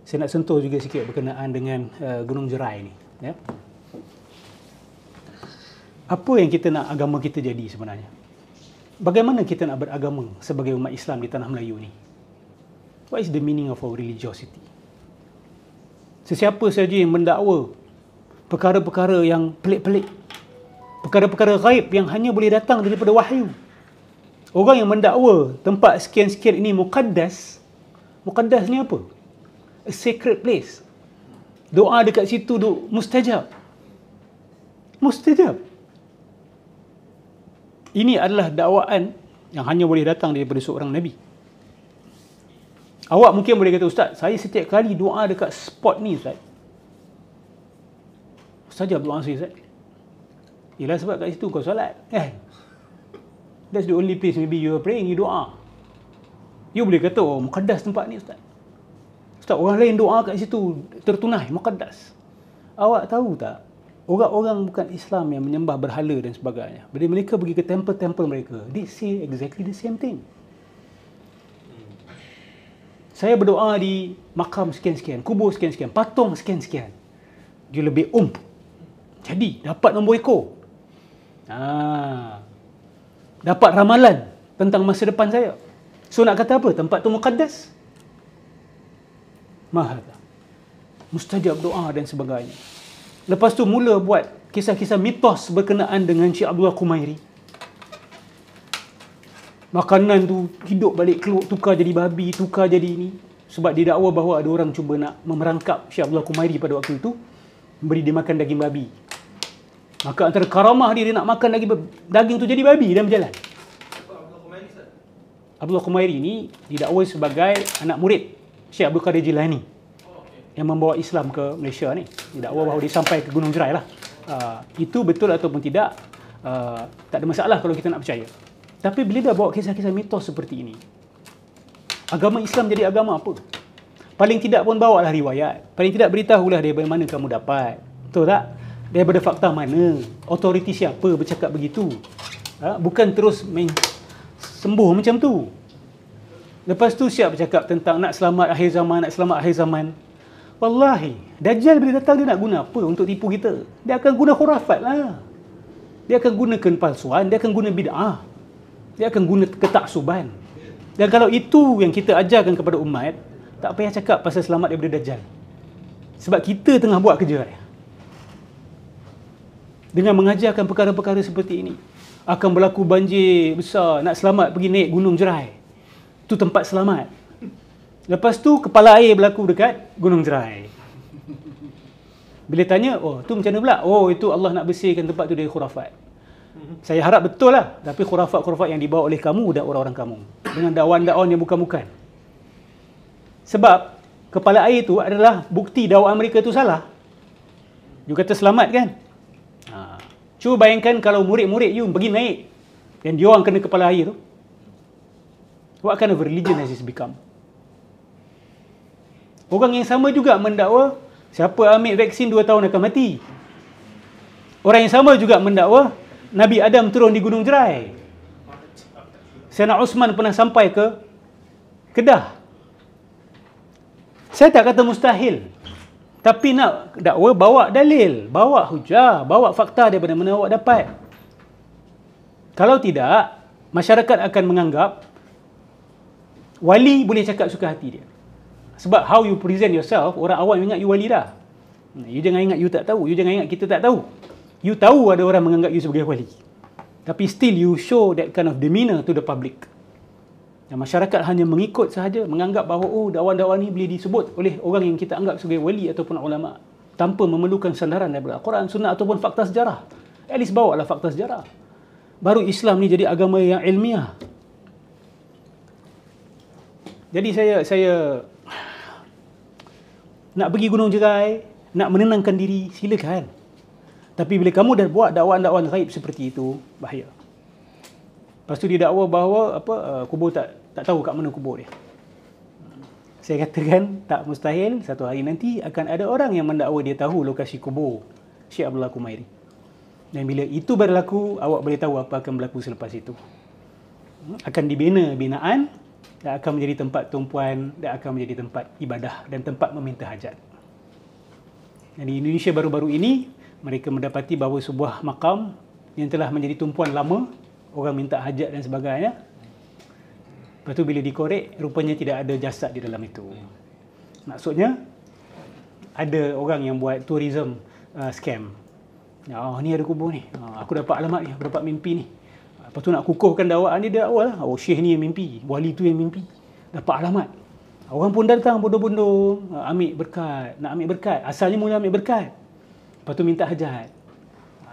saya nak sentuh juga sikit berkenaan dengan Gunung Jerai ni. Ya. Apa yang kita nak agama kita jadi sebenarnya? Bagaimana kita nak beragama sebagai umat Islam di tanah Melayu ni? What is the meaning of our religiosity? Sesiapa saja yang mendakwa perkara-perkara yang pelik-pelik, perkara-perkara gaib yang hanya boleh datang daripada wahyu. Orang yang mendakwa tempat sekian-sekian ini muqaddas, muqaddas ni apa? A sacred place. Doa dekat situ mustajab. Mustajab. Ini adalah dakwaan yang hanya boleh datang daripada seorang Nabi. Awak mungkin boleh kata, Ustaz, saya setiap kali doa dekat spot ni, Ustaz. Mustajab doa saya, Ustaz. Yelah sebab kat situ kau solat. That's the only place maybe you are praying, you doa. You boleh kata, oh muqaddas tempat ni, Ustaz. Ustaz, orang lain doa kat situ tertunai, muqaddas. Awak tahu tak? Orang-orang bukan Islam yang menyembah berhala dan sebagainya, bila mereka pergi ke temple-temple mereka, they say exactly the same thing. Saya berdoa di makam sekian-sekian, kubur sekian-sekian, patung sekian-sekian. Dia lebih jadi, dapat nombor ekor. Dapat ramalan tentang masa depan saya. So nak kata apa? Tempat tu muqaddas? Mahadha. Mustajab doa dan sebagainya. Lepas tu mula buat kisah-kisah mitos berkenaan dengan Syekh Abdullah Kumairi. Makanan tu hidup balik, keluar, tukar jadi babi, tukar jadi ini. Sebab didakwa bahawa ada orang cuba nak memerangkap Syekh Abdullah Kumairi pada waktu itu, beri dia makan daging babi. Maka antara karamah dia nak makan daging tu jadi babi dan berjalan. Abdullah Kumairi ni didakwa sebagai anak murid Syekh Abdul Qadir Jilani yang membawa Islam ke Malaysia ni. Didakwa bahawa dia sampai ke Gunung Jerai lah. Itu betul ataupun tidak, tak ada masalah kalau kita nak percaya. Tapi bila dah bawa kisah-kisah mitos seperti ini, agama Islam jadi agama apa? Paling tidak pun bawa lah riwayat. Paling tidak beritahulah daripada mana kamu dapat. Betul tak? Daripada fakta mana? Autoriti siapa bercakap begitu? Bukan terus main sembuh macam tu. Lepas tu siap bercakap tentang nak selamat akhir zaman, nak selamat akhir zaman. Wallahi, Dajjal bila datang dia nak guna apa untuk tipu kita? Dia akan guna khurafat lah. Dia akan gunakan palsuan, dia akan guna bid'ah. Dia akan guna ketaksuban. Dan kalau itu yang kita ajarkan kepada umat, tak payah cakap pasal selamat daripada Dajjal. Sebab kita tengah buat kerja dia. Dengan mengajarkan perkara-perkara seperti ini. Akan berlaku banjir besar, nak selamat pergi naik Gunung Jerai. Itu tempat selamat. Lepas tu kepala air berlaku dekat Gunung Jerai. Bila tanya, oh tu macam mana pula? Oh itu Allah nak bersihkan tempat tu dari khurafat. Saya harap betul lah. Tapi khurafat-khurafat yang dibawa oleh kamu dan orang-orang kamu. Dengan dakwaan-dakwaan yang bukan-bukan. Sebab kepala air tu adalah bukti dakwaan mereka tu salah. You kata selamat kan? Cuba bayangkan kalau murid-murid you pergi naik dan diorang kena kepala air tu. What kind of religion has this become? Orang yang sama juga mendakwa siapa ambil vaksin 2 tahun akan mati. Orang yang sama juga mendakwa Nabi Adam turun di Gunung Jerai. Sayyidina Osman pernah sampai ke Kedah. Saya tak kata mustahil. Tapi nak dakwa, bawa dalil, bawa hujah, bawa fakta daripada mana awak dapat. Kalau tidak, masyarakat akan menganggap wali boleh cakap suka hati dia. Sebab how you present yourself, orang awam ingat you wali dah. You jangan ingat you tak tahu. You jangan ingat kita tak tahu. You tahu ada orang menganggap you sebagai wali. Tapi still you show that kind of demeanor to the public. Dan masyarakat hanya mengikut sahaja, menganggap bahawa oh dakwah-dakwah ni boleh disebut oleh orang yang kita anggap sebagai wali ataupun ulama tanpa memerlukan sandaran daripada Al-Quran, Sunnah ataupun fakta sejarah. At least bawa lah fakta sejarah. Baru Islam ni jadi agama yang ilmiah. Jadi saya nak pergi Gunung Jerai, nak menenangkan diri, silakan. Tapi bila kamu dah buat dakwaan-dakwaan gaib seperti itu, bahaya. Lepas tu dia dakwa bahawa kubur tak tahu kat mana kubur dia. Saya katakan tak mustahil satu hari nanti akan ada orang yang mendakwa dia tahu lokasi kubur Syekh Abdullah Kumairi. Dan bila itu berlaku, awak boleh tahu apa akan berlaku selepas itu. Akan dibina binaan dan akan menjadi tempat tumpuan, dan akan menjadi tempat ibadah dan tempat meminta hajat. Dan di Indonesia baru-baru ini, mereka mendapati bahawa sebuah makam yang telah menjadi tumpuan lama, orang minta hajat dan sebagainya. Lepas tu bila dikorek, rupanya tidak ada jasad di dalam itu. Maksudnya, ada orang yang buat tourism scam. Ni ada kubur ni. Aku dapat alamat ni, aku dapat mimpi ni. Lepas tu nak kukuhkan dakwaan dia awal lah. Syekh ni yang mimpi, wali tu yang mimpi. Dapat alamat. Orang pun datang bodoh-bodoh, ambil berkat, nak ambil berkat. Asalnya mula ambil berkat. Lepas tu minta hajat.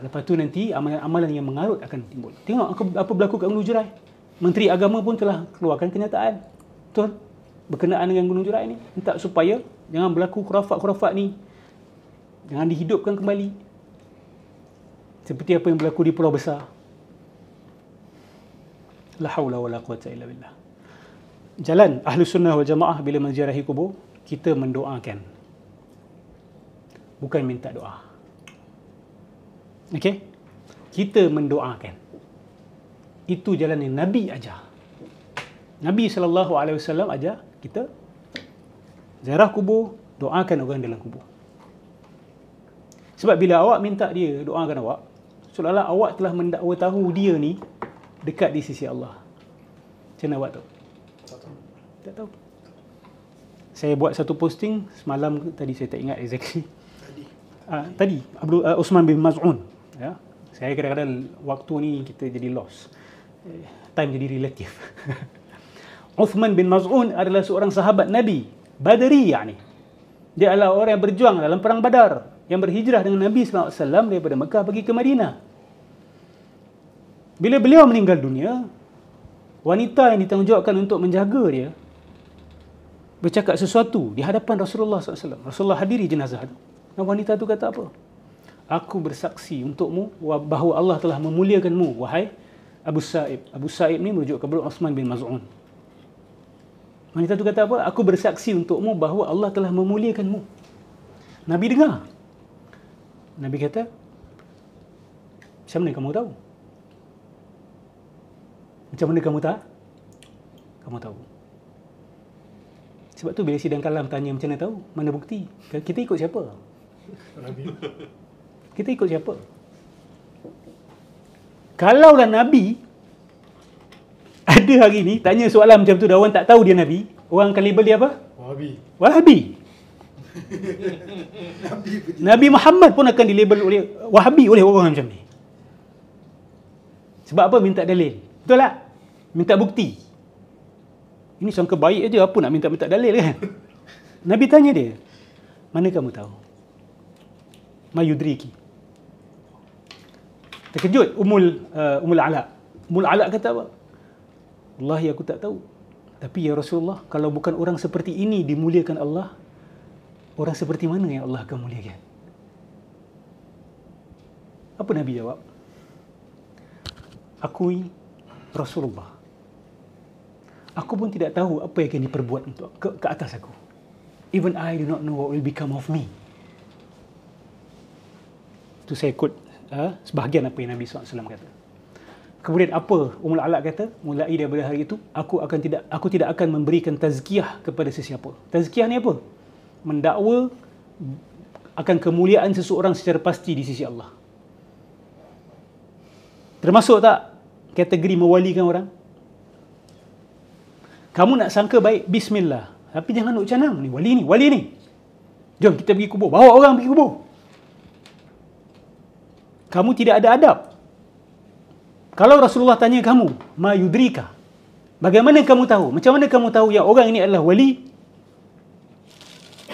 Lepas tu nanti amalan-amalan yang mengarut akan timbul. Tengok apa berlaku kat Gunung Jurai. Menteri Agama pun telah keluarkan kenyataan. Betul? Berkenaan dengan Gunung Jurai ni. Minta supaya jangan berlaku khurafat-khurafat ni. Jangan dihidupkan kembali. Seperti apa yang berlaku di Pulau Besar. La haula wala quwata illa billah. Jalan Ahlus Sunnah wal Jamaah bila menziarahi kubur, kita mendoakan. Bukan minta doa. Okey? Kita mendoakan. Itu jalan yang Nabi ajar. Nabi SAW ajar kita ziarah kubur, doakan orang dalam kubur. Sebab bila awak minta dia doakan awak, seolah-olah awak telah mendakwa tahu dia ni dekat di sisi Allah. Macam mana awak tahu? Tak tahu. Saya buat satu posting semalam, tadi saya tak ingat exactly. Tadi Uthman bin Maz'un. Ya. Saya kadang-kadang waktu ni kita jadi lost. Time jadi relatif. Uthman bin Maz'un adalah seorang sahabat Nabi, Badri yakni. Dia adalah orang yang berjuang dalam perang Badar, yang berhijrah dengan Nabi SAW daripada Mekah pergi ke Madinah. Bila beliau meninggal dunia, wanita yang ditanggungjawabkan untuk menjaga dia bercakap sesuatu di hadapan Rasulullah SAW. Rasulullah hadiri jenazah itu. Dan wanita itu kata apa? Aku bersaksi untukmu bahawa Allah telah memuliakanmu, wahai Abu Sa'ib. Abu Sa'ib ni merujuk kepada Uthman bin Maz'un. Wanita itu kata apa? Aku bersaksi untukmu bahawa Allah telah memuliakanmu. Nabi dengar. Nabi kata, macam mana kamu tahu? Macam mana kamu tahu? Kamu tahu. Sebab tu bila sidang kalam tanya macam mana tahu? Mana bukti? Kita ikut siapa? Kita ikut siapa? Kalaulah Nabi ada hari ni tanya soalan macam tu dan orang tak tahu dia Nabi, orang akan label dia apa? Wahabi. Nabi Muhammad pun akan dilabel oleh Wahabi oleh orang macam ni. Sebab apa? Minta dalil. Betul tak? Minta bukti. Ini sangka baik aja, apa nak minta dalil kan? Nabi tanya dia, mana kamu tahu? Mayudriki. Terkejut Ummul Ala. Ummul Ala kata apa? Wallahi aku tak tahu. Tapi ya Rasulullah, kalau bukan orang seperti ini dimuliakan Allah, orang seperti mana yang Allah akan muliakan? Apa Nabi jawab? Akui Rasulullah. Aku pun tidak tahu apa yang akan diperbuat untuk ke atas aku. Even I do not know what will become of me. Itu saya quote sebahagian apa yang Nabi SAW kata. Kemudian apa Ummul Ala kata? Mulai daripada hari itu, aku tidak akan memberikan tazkiyah kepada sesiapa. Tazkiyah ni apa? Mendakwa akan kemuliaan seseorang secara pasti di sisi Allah. Termasuk tak kategori mewalikan orang? Kamu nak sangka baik, bismillah. Tapi jangan nak canang, ni wali ni. Jom kita pergi kubur. Bawa orang pergi kubur. Kamu tidak ada adab. Kalau Rasulullah tanya kamu, ma yudrika, bagaimana kamu tahu? Macam mana kamu tahu yang orang ini adalah wali?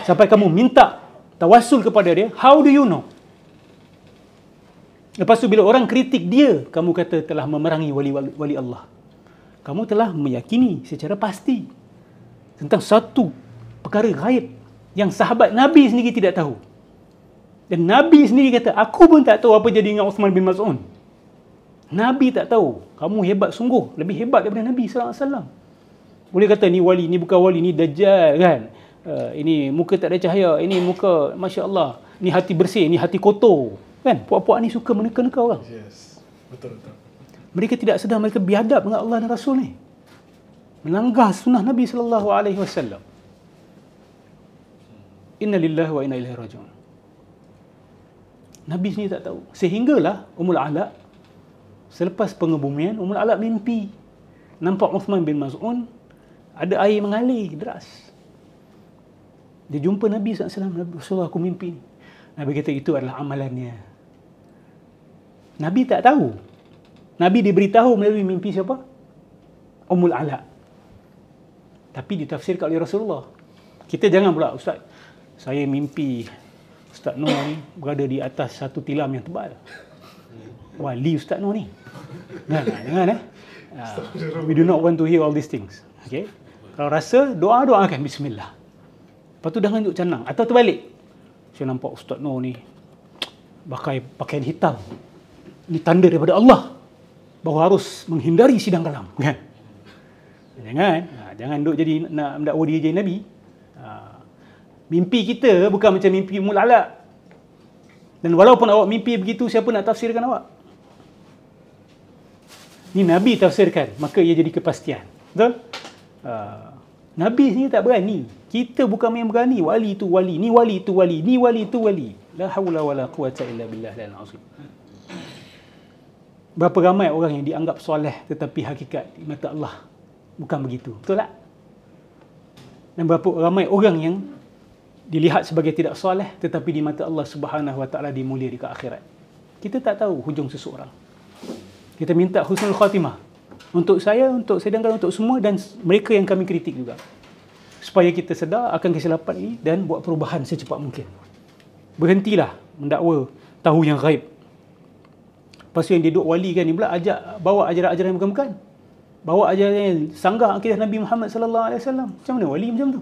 Sampai kamu minta tawassul kepada dia, how do you know? Lepas tu bila orang kritik dia, kamu kata telah memerangi wali Allah. Kamu telah meyakini secara pasti tentang satu perkara gaib yang sahabat Nabi sendiri tidak tahu. Dan Nabi sendiri kata, aku pun tak tahu apa jadi dengan Uthman bin Maz'un. Nabi tak tahu. Kamu hebat sungguh. Lebih hebat daripada Nabi SAW. Boleh kata ni wali, ni bukan wali, ni dajjal kan. Ini muka tak ada cahaya, ini muka Masya Allah. Ni hati bersih, ni hati kotor. Kan? Puak-puak ni suka meneka-neka orang. Yes. Betul. Mereka tidak sedar mereka biadab dengan Allah dan Rasul ni. melanggar sunnah Nabi sallallahu alaihi wasallam. Inna lillahi wa inna ilaihi raji'un. Nabi sendiri tak tahu. Sehinggalah Ummul Ala, selepas pengebumian, Ummul Ala mimpi nampak Uthman bin Maz'un ada air mengalir deras. Dia jumpa Nabi SAW. Nabi Rasulullah, aku mimpi ni. Nabi kata itu adalah amalannya. Nabi tak tahu. Nabi diberitahu melalui mimpi siapa? Ummul Ala. Tapi ditafsirkan oleh Rasulullah. Kita jangan pula, Ustaz, saya mimpi Ustaz Noor ni berada di atas satu tilam yang tebal. Wali Ustaz Noor ni. Jangan. We do not want to hear all these things. Okay? Kalau rasa, doakan bismillah. Lepas tu jangan duduk canang. Atau terbalik. Saya nampak Ustaz Noor ni pakai pakaian hitam. Ini tanda daripada Allah bahawa harus menghindari sidang kalam. Kan? Jangan duduk jadi nak mendakwa diri jadi Nabi. Mimpi kita bukan macam mimpi Ummul Ala. Dan walaupun awak mimpi begitu, siapa nak tafsirkan awak? Ni Nabi tafsirkan, maka ia jadi kepastian. Betul? Nabi sendiri tak berani. Kita bukan yang berani. Wali itu wali, ni wali itu wali, ni wali itu wali. La haula wala quwata illa billah al-azim. Berapa ramai orang yang dianggap soleh tetapi hakikat di mata Allah bukan begitu. Betul tak? Dan berapa ramai orang yang dilihat sebagai tidak soleh tetapi di mata Allah Subhanahu wa taala dimulia di akhirat. Kita tak tahu hujung seseorang. Kita minta husnul khatimah untuk saya, untuk sedangkan untuk semua dan mereka yang kami kritik juga. Supaya kita sedar akan kesilapan ini dan buat perubahan secepat mungkin. Berhentilah mendakwa tahu yang ghaib. Lepas tu yang dia duk wali kan ni pula bawa ajaran-ajaran yang bukan-bukan. Bawa ajaran yang sanggah akidah Nabi Muhammad sallallahu alaihi wasallam. Macam mana wali macam tu?